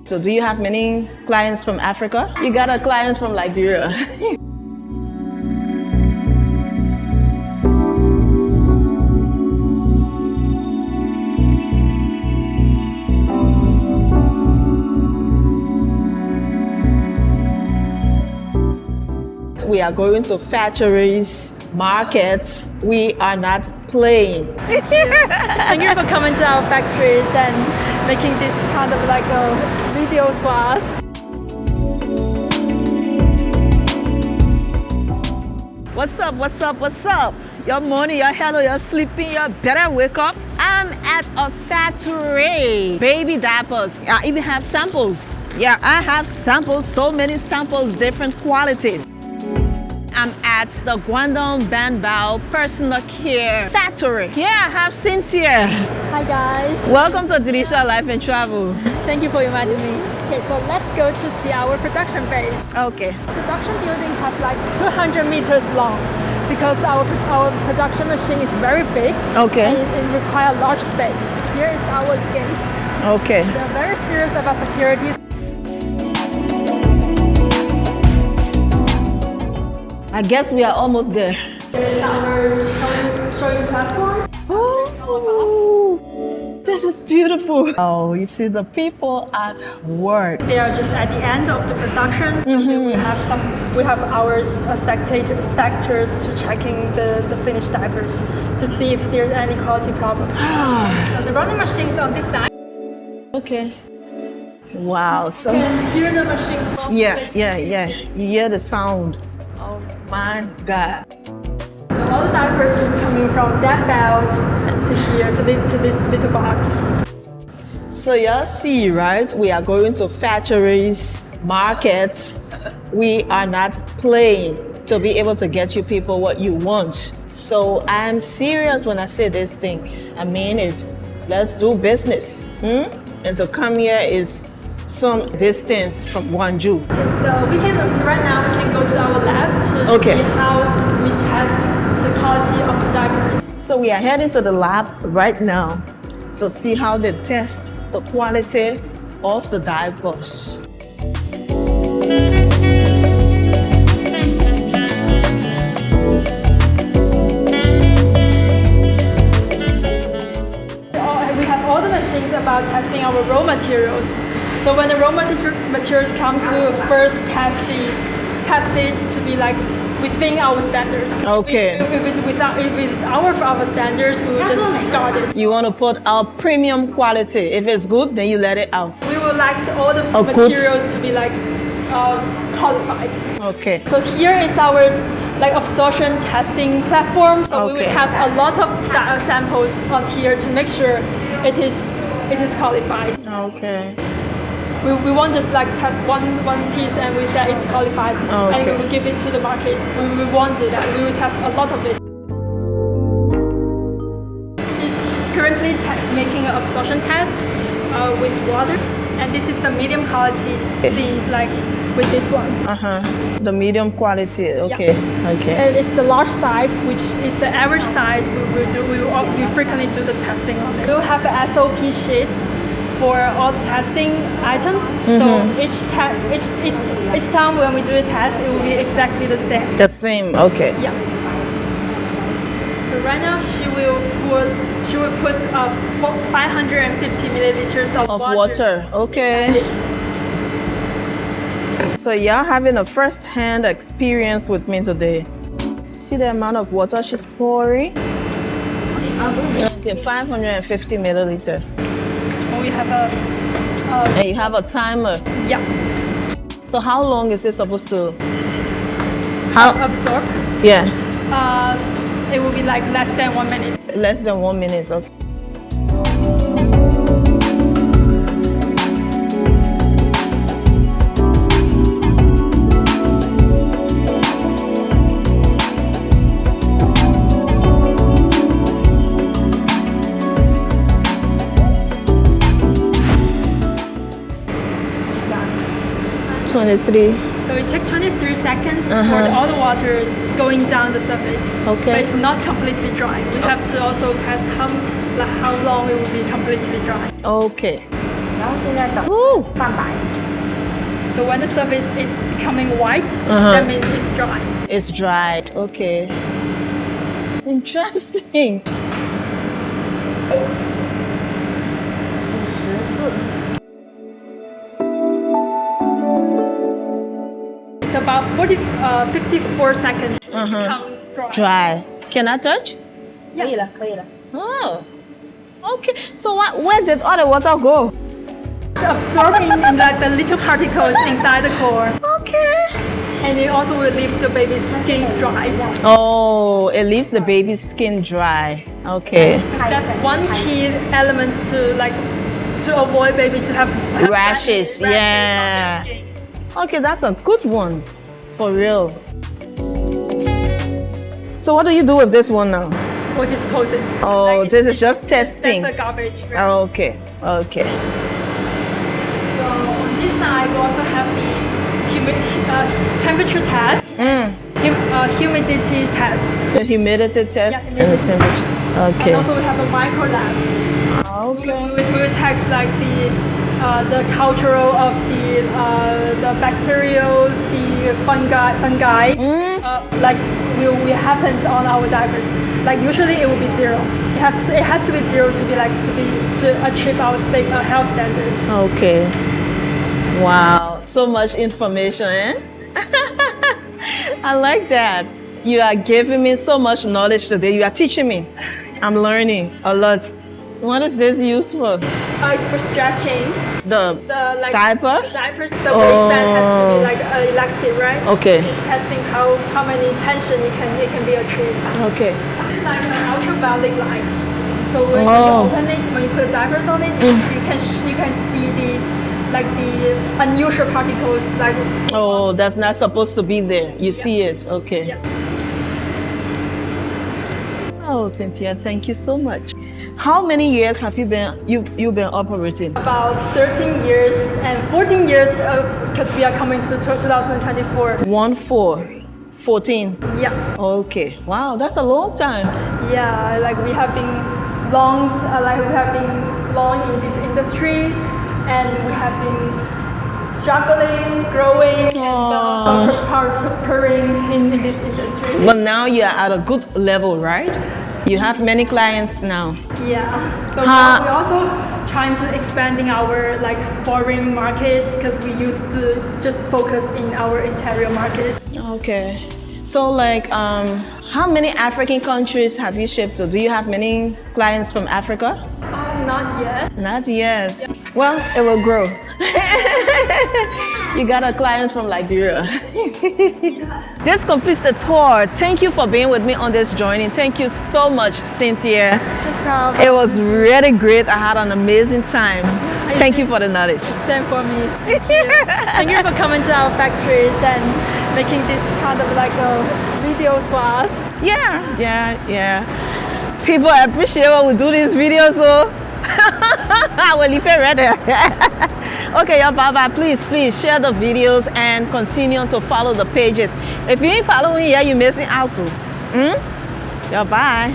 So do you have many clients from Africa? You got a client from Liberia. We are going to factories, markets. We are not playing. Thank you for coming to our factories and making this kind of like videos for us. What's up, what's up, what's up? Your morning, your hello, you're sleeping, you better wake up. I'm at a factory. Baby diapers. I even have samples. Yeah, I have samples, so many samples, different qualities. I'm at the Guangdong Bangbao Personal Care factory. Here I have Cynthia. Hi guys. Welcome to Licia Life and Travel. Thank you for inviting me. Okay, so let's go to see our production base. Okay. Production building has like 200 meters long because our production machine is very big. Okay. And it requires large space. Here is our gates. Okay. They're very serious about security. I guess we are almost there. Here's our showing platform. Oh, this is beautiful. Oh, you see the people at work. They are just at the end of the production, so we have our spectators to checking the finished diapers to see if there's any quality problem. So the running machine's on this side. Okay. Wow. So you can hear the machines. yeah. You hear the sound. Oh my God. So all the diapers is coming from that belt to here, to this little box. So y'all see, right? We are going to factories, markets. We are not playing to be able to get you people what you want. So I'm serious when I say this thing. I mean it. Let's do business. And to come here is some distance from Guangzhou. So right now we can go to our lab to see how we test the quality of the diapers. So we are heading to the lab right now to see how they test the quality of the diapers. We have all the machines about testing our raw materials. So when the raw materials comes, we will first test it to be like within our standards. Okay. If it's our standards, we will just discard it. You want to put our premium quality. If it's good, then you let it out. We would like all the materials to be like qualified. Okay. So here is our like absorption testing platform. So we will test a lot of samples on here to make sure it is qualified. Okay. We won't just like test one piece and we say it's qualified and we will give it to the market. We won't do that. We will test a lot of it. She's currently making an absorption test with water, and this is the medium quality seen like with this one. The medium quality. Okay. Yeah. Okay. And it's the large size, which is the average size. We frequently do the testing on it. We'll have an SOP sheet for all the testing items. So each time when we do a test, it will be exactly the same. The same. Okay. Yeah. So right now she will put 550 milliliters of water. Okay. So you're having a first-hand experience with me today. See the amount of water she's pouring? Okay, 550 milliliter. We have and you have a timer. Yeah. So how long is it supposed to absorb? Yeah. It will be like less than 1 minute. Less than 1 minute. Okay. So 23. So it takes 23 seconds for all the water going down the surface. Okay. But it's not completely dry. We have to also test how long it will be completely dry. Okay. 然后现在等 Ooh. 泛白。 So when the surface is becoming white, that means it's dry. It's dried. Okay. Interesting. 54。 It's about 54 seconds to become dry. Dry. Can I touch? 可以了，可以了。 Oh. Okay. So where did all the water go? It's absorbing like the little particles inside the core, Okay. and it also will leave the baby's skin dry. Oh, it leaves the baby's skin dry. Okay. That's one key element to avoid baby to have Rashes, on yeah. their skin. Okay, that's a good one. For real. So what do you do with this one now? Or dispose it. Oh, Like, this is just that's testing. the garbage. Right? Okay. Okay. So on this side, we also have the temperature test, humidity test, The humidity test Yeah, and the temperatures. and Okay. also we have a micro lab. Okay. We will test like the cultural of the bacterials, the fungi, like will happens on our diapers. Like usually it will be zero. It has to be zero to achieve our health standards. Okay. Wow. So much information, eh? I like that. You are giving me so much knowledge today. You are teaching me. I'm learning a lot. What is this used for? It's for stretching. The The diaper? Diapers. The waistband has to be like elastic, right? Okay. It's testing how many tension it can be achieved. Okay. It's like ultraviolet lights. So when you Oh. open it, when you put diapers on it, you can see the unusual particles like. Oh, that's not supposed to be there. You see it. Okay. Yeah. Oh, Cynthia, thank you so much. How many years have you been operating? About 13 years and 14 years because we are coming to 2024. 14. Yeah. Okay. Wow, that's a long time. Yeah, like we have been long in this industry, and we have been struggling, growing, and prospering in this industry. But now you are at a good level, right? You have many clients now. Yeah, but we're also trying to expanding our foreign markets because we used to just focus in our interior market. Okay. So how many African countries have you shipped to? Do you have many clients from Africa? Not yet. Not yet. Well, it will grow. You got a client from Liberia. This completes the tour. Thank you for being with me on this journey. Thank you so much, Cynthia. No problem. It was really great. I had an amazing time. Thank you for the knowledge. Same for me. Thank you. Thank you for coming to our factories and making this kind of videos for us. Yeah. People appreciate when we do these videos, so I will leave it right there. Okay, y'all, bye-bye. Please share the videos and continue to follow the pages. If you ain't following yet, you're missing out too. Y'all, bye.